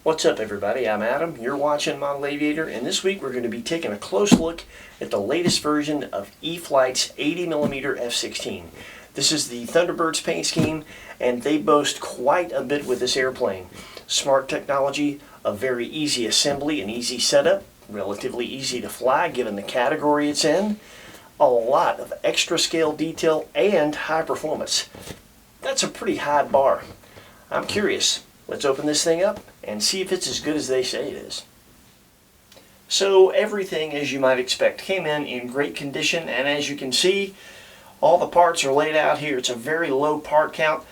What's up everybody, I'm Adam, you're watching Model Aviator, and this week we're going to be taking a close look at the latest version of E-Flite's 80mm F-16. This is the Thunderbirds paint scheme, and they boast quite a bit with this airplane. Smart technology, a very easy assembly and easy setup, relatively easy to fly given the category it's in, a lot of extra scale detail, and high performance. That's a pretty high bar. I'm curious. Let's open this thing up and see if it's as good as they say it is. So everything, as you might expect, came in great condition, and as you can see, all the parts are laid out here. It's a very low part count.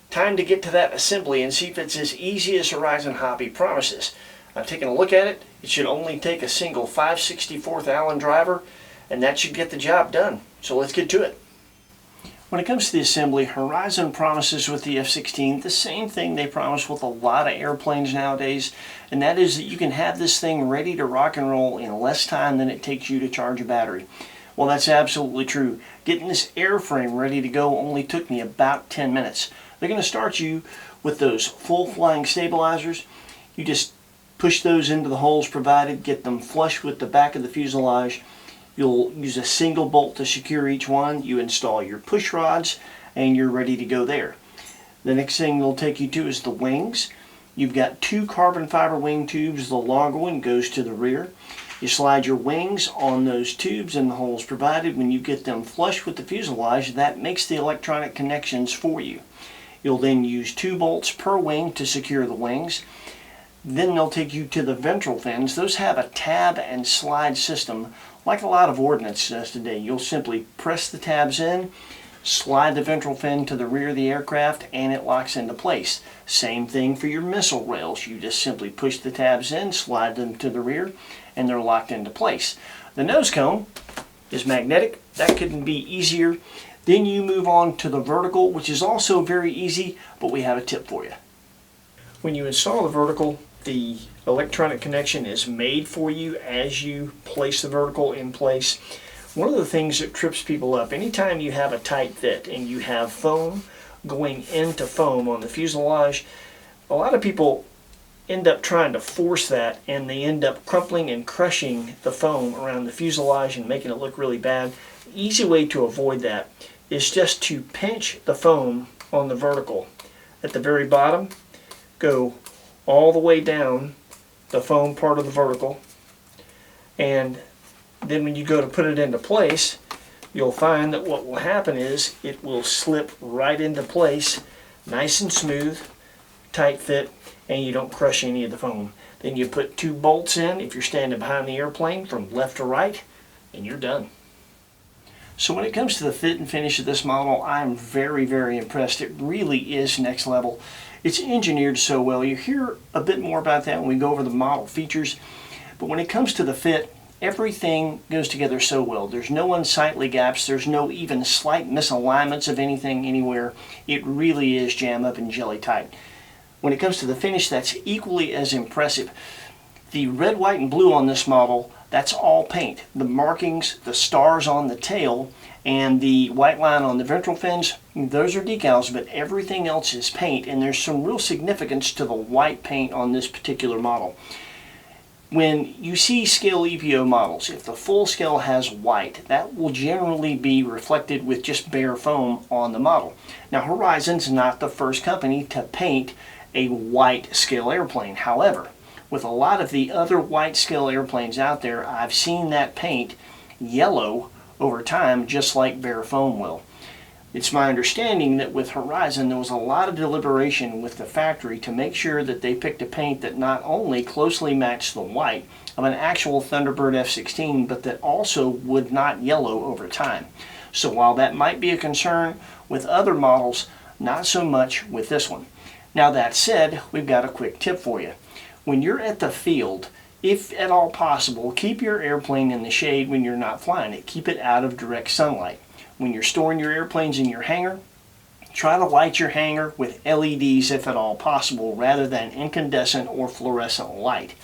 Time to get to that assembly and see if it's as easy as Horizon Hobby promises. I've taken a look at it. It should only take a single 5/64 Allen driver, and that should get the job done. So let's get to it. When it comes to the assembly, Horizon promises with the F-16 the same thing they promise with a lot of airplanes nowadays, and that is that you can have this thing ready to rock and roll in less time than it takes you to charge a battery. Well, that's absolutely true. Getting this airframe ready to go only took me about 10 minutes. They're going to start you with those full flying stabilizers. You just push those into the holes provided, get them flush with the back of the fuselage. You'll use a single bolt to secure each one. You install your push rods and you're ready to go there. The next thing they'll take you to is the wings. You've got two carbon fiber wing tubes. The longer one goes to the rear. You slide your wings on those tubes in the holes provided. When you get them flush with the fuselage, that makes the electronic connections for you. You'll then use 2 bolts per wing to secure the wings. Then they'll take you to the ventral fins. Those have a tab and slide system like a lot of ordnance does today. You'll simply press the tabs in, slide the ventral fin to the rear of the aircraft, and it locks into place. Same thing for your missile rails. You just simply push the tabs in, slide them to the rear, and they're locked into place. The nose cone is magnetic. That couldn't be easier. Then you move on to the vertical, which is also very easy, but we have a tip for you. When you install the vertical, the electronic connection is made for you as you place the vertical in place. One of the things that trips people up, anytime you have a tight fit and you have foam going into foam on the fuselage, a lot of people end up trying to force that, and they end up crumpling and crushing the foam around the fuselage and making it look really bad. The easy way to avoid that is just to pinch the foam on the vertical. At the very bottom, go all the way down the foam part of the vertical, and then when you go to put it into place, you'll find that what will happen is it will slip right into place, nice and smooth, tight fit, and you don't crush any of the foam. Then you put 2 bolts in if you're standing behind the airplane from left to right, and you're done. So when it comes to the fit and finish of this model, I'm very, very impressed. It really is next level. It's engineered so well. You hear a bit more about that when we go over the model features. But when it comes to the fit, everything goes together so well. There's no unsightly gaps. There's no even slight misalignments of anything anywhere. It really is jam up and jelly tight. When it comes to the finish, that's equally as impressive. The red, white, and blue on this model, that's all paint. The markings, the stars on the tail, and the white line on the ventral fins, those are decals, but everything else is paint, and there's some real significance to the white paint on this particular model. When you see scale EPO models, if the full scale has white, that will generally be reflected with just bare foam on the model. Now, Horizon's not the first company to paint a white scale airplane. However, with a lot of the other white scale airplanes out there, I've seen that paint yellow over time, just like bare foam will. It's my understanding that with Horizon, there was a lot of deliberation with the factory to make sure that they picked a paint that not only closely matched the white of an actual Thunderbird F-16, but that also would not yellow over time. So while that might be a concern with other models, not so much with this one. Now that said, we've got a quick tip for you. When you're at the field, if at all possible, keep your airplane in the shade when you're not flying it. Keep it out of direct sunlight. When you're storing your airplanes in your hangar, try to light your hangar with LEDs if at all possible, rather than incandescent or fluorescent light.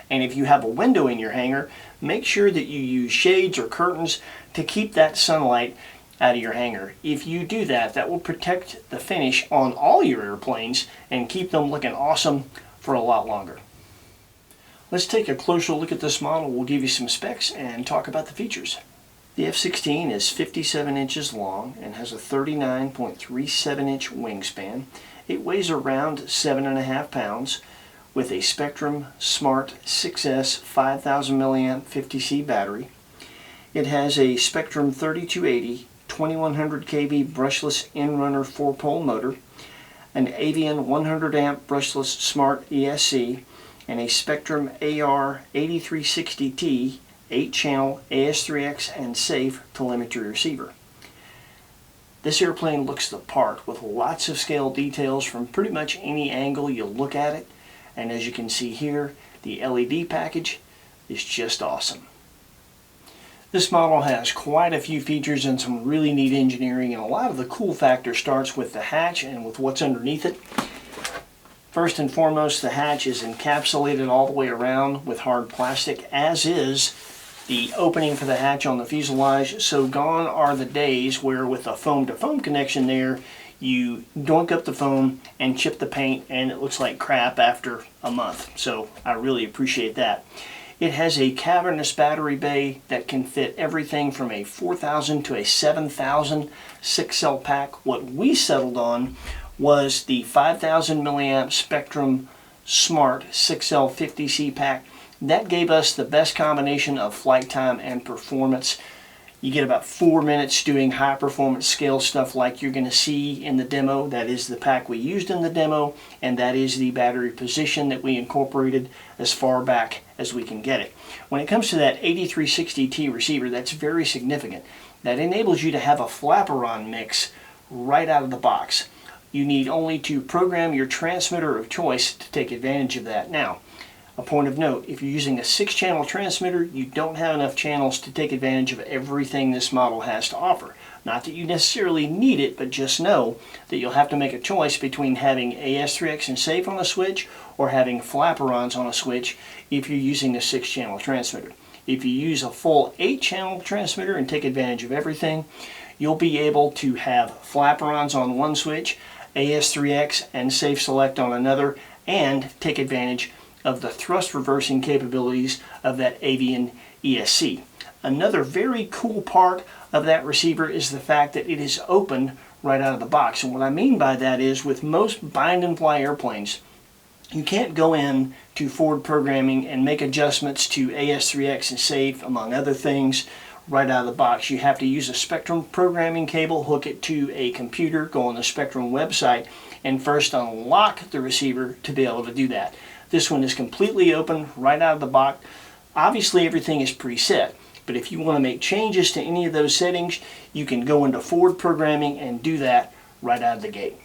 And if you have a window in your hangar, make sure that you use shades or curtains to keep that sunlight out of your hangar. If you do that, that will protect the finish on all your airplanes and keep them looking awesome for a lot longer. Let's take a closer look at this model. We'll give you some specs and talk about the features. The F-16 is 57 inches long and has a 39.37-inch wingspan. It weighs around 7.5 pounds with a Spectrum Smart 6S 5000 mAh 50C battery. It has a Spectrum 3280 2100 kV brushless in-runner 4-pole motor, an Avian 100 amp brushless smart ESC, and a Spectrum AR8360T 8-channel AS3X and safe telemetry receiver. This airplane looks the part with lots of scale details from pretty much any angle you look at it, and as you can see here, the LED package is just awesome. This model has quite a few features and some really neat engineering, and a lot of the cool factor starts with the hatch and with what's underneath it. First and foremost, the hatch is encapsulated all the way around with hard plastic, as is the opening for the hatch on the fuselage, so gone are the days where with a foam-to-foam connection there, you doink up the foam and chip the paint and it looks like crap after a month. So I really appreciate that. It has a cavernous battery bay that can fit everything from a 4,000 to a 7,000 6-cell pack. What we settled on was the 5,000 milliamp Spectrum Smart 6L 50C pack. That gave us the best combination of flight time and performance. You get about 4 minutes doing high performance scale stuff like you're going to see in the demo. That is the pack we used in the demo, and that is the battery position that we incorporated as far back as we can get it. When it comes to that 8360T receiver, that's very significant. That enables you to have a flaperon mix right out of the box. You need only to program your transmitter of choice to take advantage of that. Now, a point of note, if you're using a 6-channel transmitter, you don't have enough channels to take advantage of everything this model has to offer. Not that you necessarily need it, but just know that you'll have to make a choice between having AS3X and safe on a switch or having flaperons on a switch if you're using a 6-channel transmitter. If you use a full 8-channel transmitter and take advantage of everything, you'll be able to have flaperons on one switch, AS3X and safe select on another, and take advantage of the thrust reversing capabilities of that Avian ESC. Another very cool part of that receiver is the fact that it is open right out of the box. And what I mean by that is with most bind and fly airplanes, you can't go in to forward programming and make adjustments to AS3X and safe, among other things, right out of the box. You have to use a Spectrum programming cable, hook it to a computer, go on the Spectrum website, and first unlock the receiver to be able to do that. This one is completely open right out of the box. Obviously everything is preset, but if you want to make changes to any of those settings, you can go into forward programming and do that right out of the gate.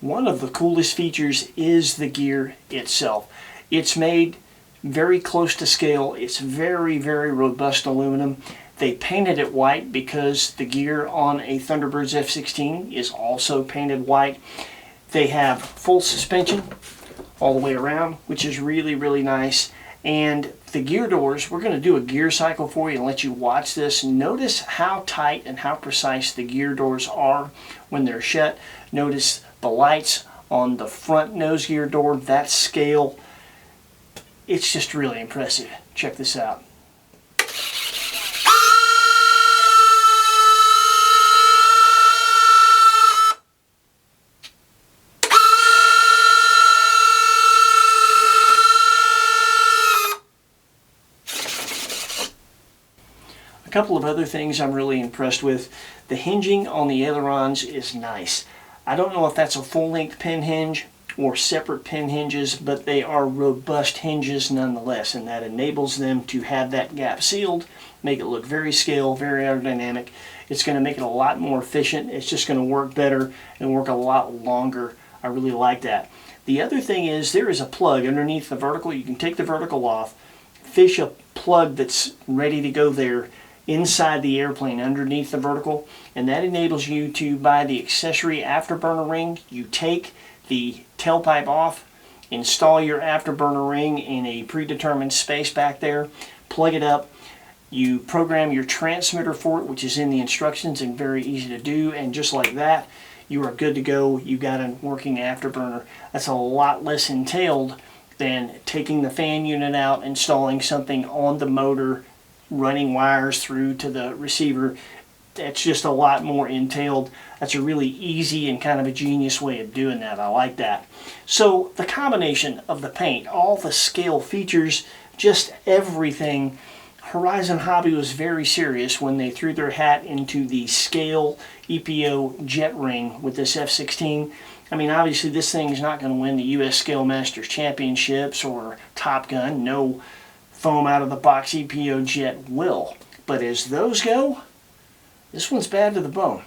One of the coolest features is the gear itself. It's made very close to scale. It's very, very robust aluminum. They painted it white because the gear on a Thunderbirds F-16 is also painted white. They have full suspension all the way around, which is really, really nice. And the gear doors, we're going to do a gear cycle for you and let you watch this. Notice how tight and how precise the gear doors are when they're shut. Notice the lights on the front nose gear door, that scale. It's just really impressive. Check this out. A couple of other things I'm really impressed with. The hinging on the ailerons is nice. I don't know if that's a full-length pin hinge or separate pin hinges, but they are robust hinges nonetheless, and that enables them to have that gap sealed, make it look very scale, very aerodynamic. It's going to make it a lot more efficient. It's just going to work better and work a lot longer. I really like that. The other thing is there is a plug underneath the vertical. You can take the vertical off, fish a plug that's ready to go there inside the airplane underneath the vertical, and that enables you to buy the accessory afterburner ring. You take the tailpipe off, install your afterburner ring in a predetermined space back there, plug it up, you program your transmitter for it, which is in the instructions and very easy to do, and just like that you are good to go. You got a working afterburner. That's a lot less entailed than taking the fan unit out, installing something on the motor, running wires through to the receiver. That's just a lot more entailed. That's a really easy and kind of a genius way of doing that. I like that. So the combination of the paint, all the scale features, just everything. Horizon Hobby was very serious when they threw their hat into the scale EPO jet ring with this F-16. I mean, obviously this thing is not going to win the U.S. Scale Masters Championships or Top Gun. No foam out of the box EPO jet will. But as those go, this one's bad to the bone.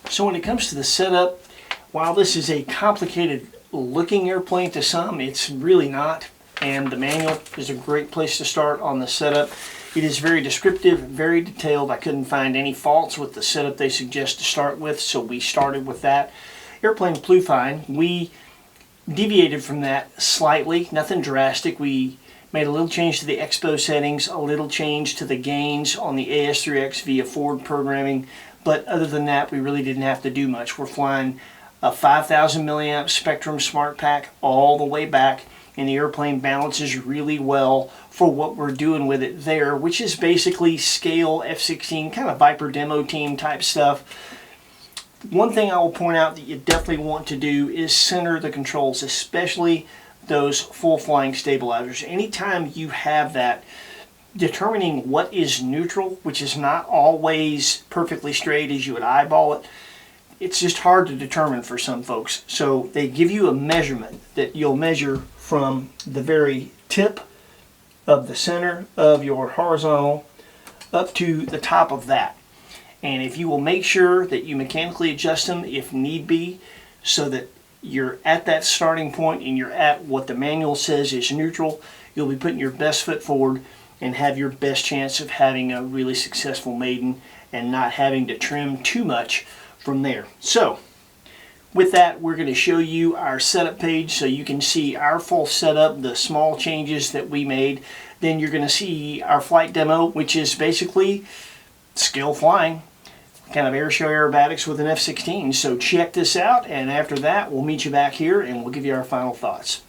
So when it comes to the setup, while this is a complicated looking airplane to some, it's really not. And the manual is a great place to start on the setup. It is very descriptive, very detailed. I couldn't find any faults with the setup they suggest to start with, so we started with that. Airplane flew fine. We deviated from that slightly, nothing drastic. We made a little change to the expo settings, a little change to the gains on the AS3X via forward programming, but other than that, we really didn't have to do much. We're flying a 5,000 milliamp Spectrum Smart Pack all the way back, and the airplane balances really well for what we're doing with it there, which is basically scale F-16, kind of Viper demo team type stuff. One thing I will point out that you definitely want to do is center the controls, especially those full flying stabilizers. Anytime you have that, determining what is neutral, which is not always perfectly straight as you would eyeball it, it's just hard to determine for some folks. So they give you a measurement that you'll measure from the very tip of the center of your horizontal up to the top of that. And if you will make sure that you mechanically adjust them if need be, so that you're at that starting point and you're at what the manual says is neutral, you'll be putting your best foot forward and have your best chance of having a really successful maiden and not having to trim too much from there. So with that, we're going to show you our setup page so you can see our full setup, the small changes that we made. Then you're going to see our flight demo, which is basically scale flying, kind of airshow aerobatics with an F-16. So check this out, and after that we'll meet you back here and we'll give you our final thoughts.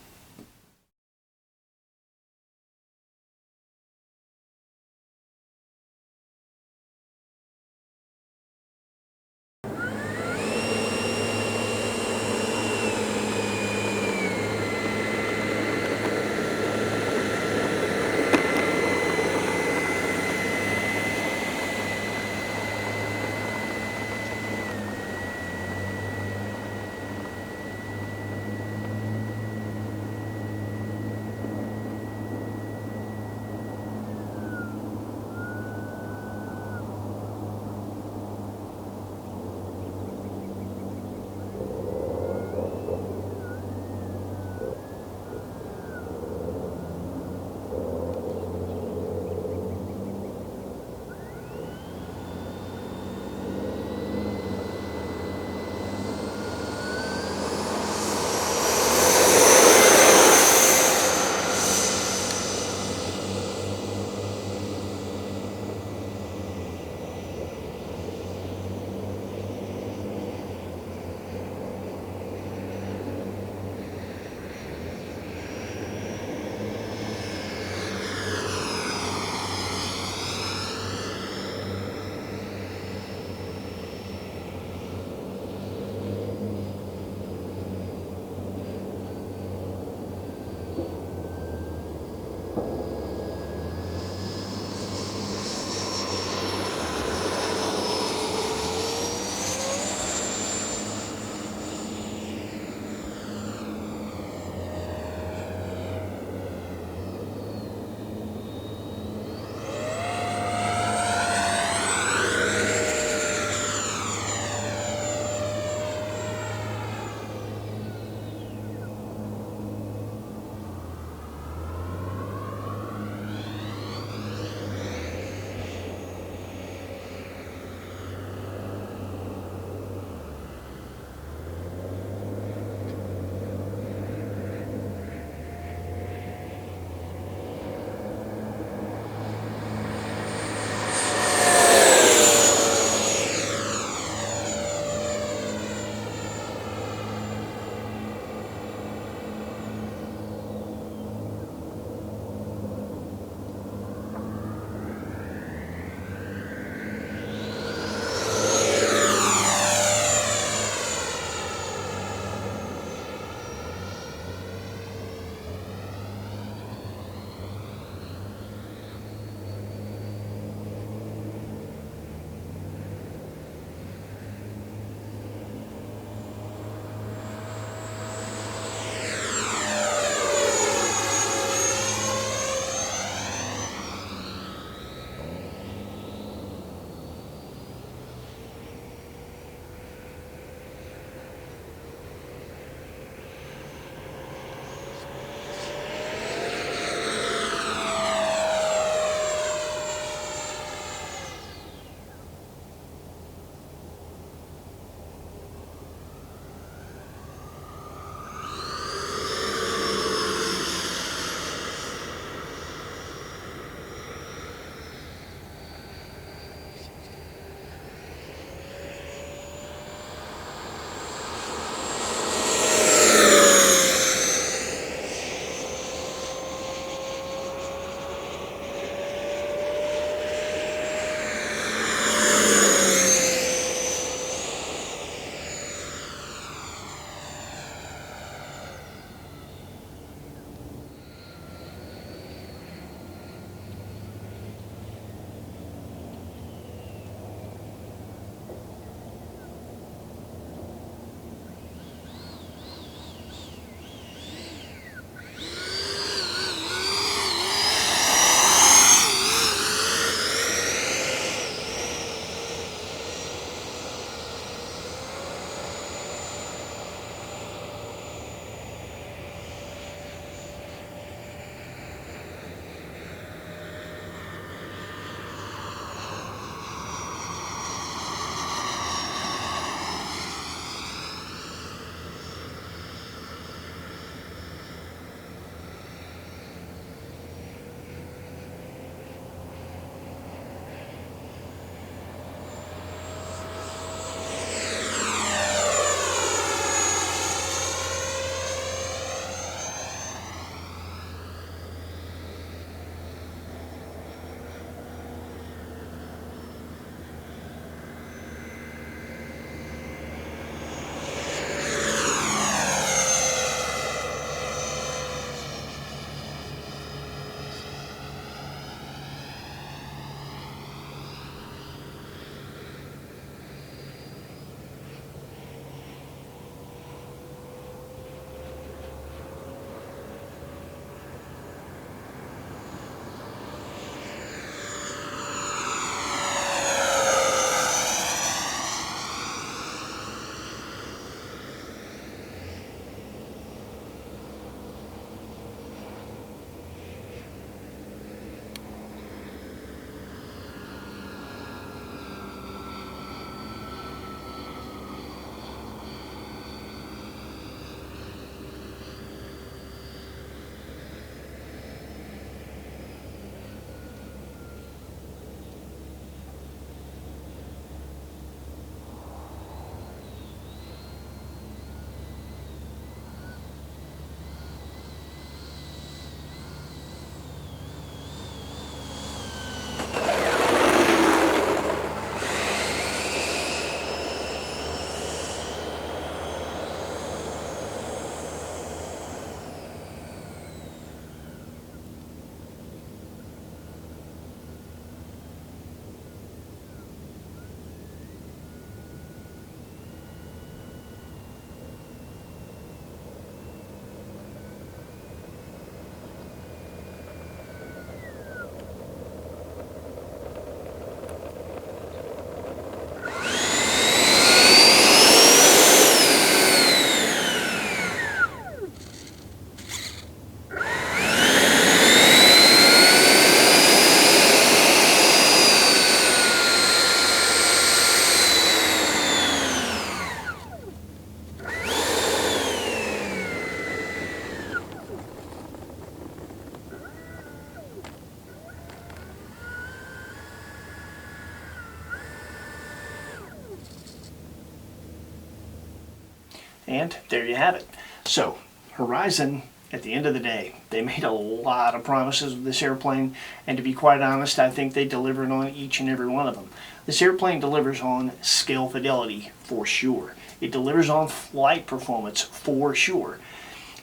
And there you have it. So Horizon, at the end of the day, they made a lot of promises with this airplane, and to be quite honest, I think they delivered on each and every one of them. This airplane delivers on scale fidelity for sure. It delivers on flight performance for sure.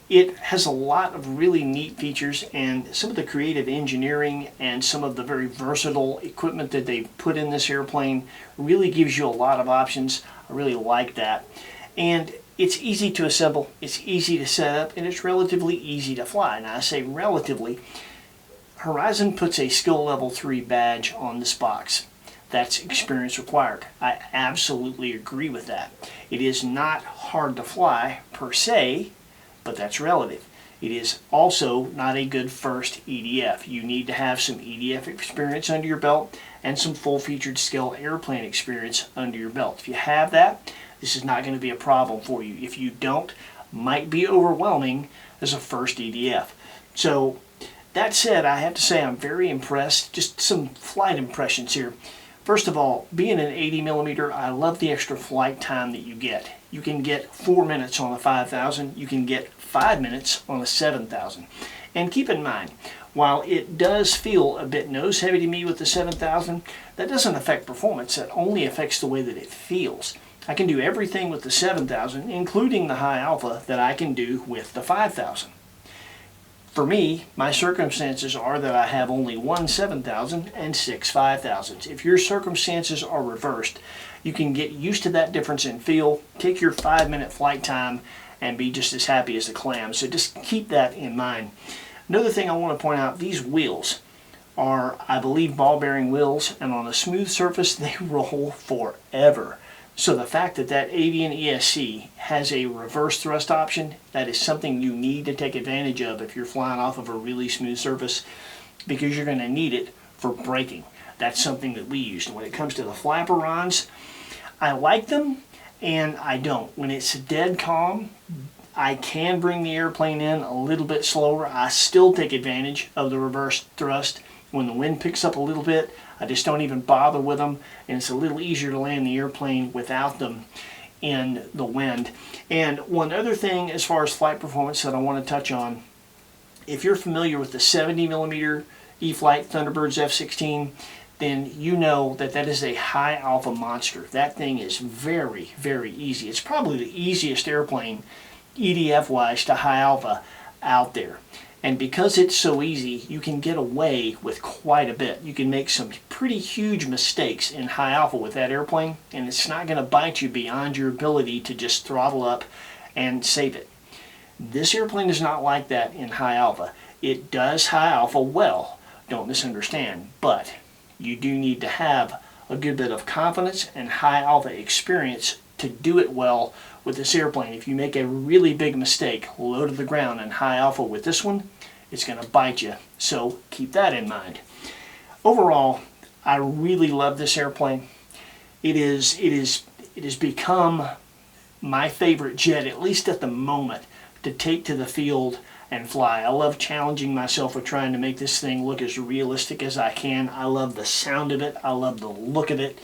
It has a lot of really neat features, and some of the creative engineering and some of the very versatile equipment that they've put in this airplane really gives you a lot of options. I really like that. And it's easy to assemble, it's easy to set up, and it's relatively easy to fly. Now I say relatively. Horizon puts a skill level 3 badge on this box. That's experience required. I absolutely agree with that. It is not hard to fly per se, but that's relative. It is also not a good first EDF. You need to have some EDF experience under your belt and some full-featured scale airplane experience under your belt. If you have that, this is not going to be a problem for you. If you don't, might be overwhelming as a first EDF. So that said, I have to say I'm very impressed. Just some flight impressions here. First of all, being an 80mm, I love the extra flight time that you get. You can get 4 minutes on the 5000, you can get 5 minutes on the 7000. And keep in mind, while it does feel a bit nose heavy to me with the 7000, that doesn't affect performance, that only affects the way that it feels. I can do everything with the 7000, including the high alpha, that I can do with the 5000. For me, my circumstances are that I have only one 7000 and 6 5000s. If your circumstances are reversed, you can get used to that difference in feel, take your 5-minute flight time, and be just as happy as a clam. So just keep that in mind. Another thing I want to point out, these wheels are, I believe, ball bearing wheels, and on a smooth surface they roll forever. So the fact that that Avian ESC has a reverse thrust option, that is something you need to take advantage of if you're flying off of a really smooth surface, because you're going to need it for braking. That's something that we use. And when it comes to the flaperons, I like them and I don't. When it's dead calm, I can bring the airplane in a little bit slower. I still take advantage of the reverse thrust. When the wind picks up a little bit, I just don't even bother with them, and it's a little easier to land the airplane without them in the wind. And one other thing as far as flight performance that I want to touch on, if you're familiar with the 70mm E-Flite Thunderbirds F-16, then you know that that is a high alpha monster. That thing is very, very easy. It's probably the easiest airplane, EDF-wise, to high alpha out there. And because it's so easy, you can get away with quite a bit. You can make some pretty huge mistakes in high alpha with that airplane, and it's not going to bite you beyond your ability to just throttle up and save it. This airplane is not like that in high alpha. It does high alpha well, don't misunderstand, but you do need to have a good bit of confidence and high alpha experience to do it well with this airplane. If you make a really big mistake low to the ground in high alpha with this one, it's going to bite you. So keep that in mind. Overall, I really love this airplane. It has become my favorite jet, at least at the moment, to take to the field and fly. I love challenging myself with trying to make this thing look as realistic as I can. I love the sound of it. I love the look of it.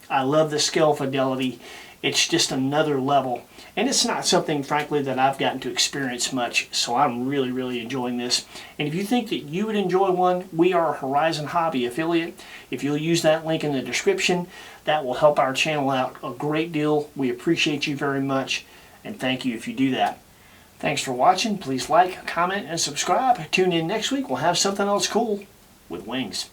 I love the scale fidelity. It's just another level. And it's not something, frankly, that I've gotten to experience much, so I'm really, really enjoying this. And if you think that you would enjoy one, we are a Horizon Hobby affiliate. If you'll use that link in the description, that will help our channel out a great deal. We appreciate you very much, and thank you if you do that. Thanks for watching. Please like, comment, and subscribe. Tune in next week. We'll have something else cool with wings.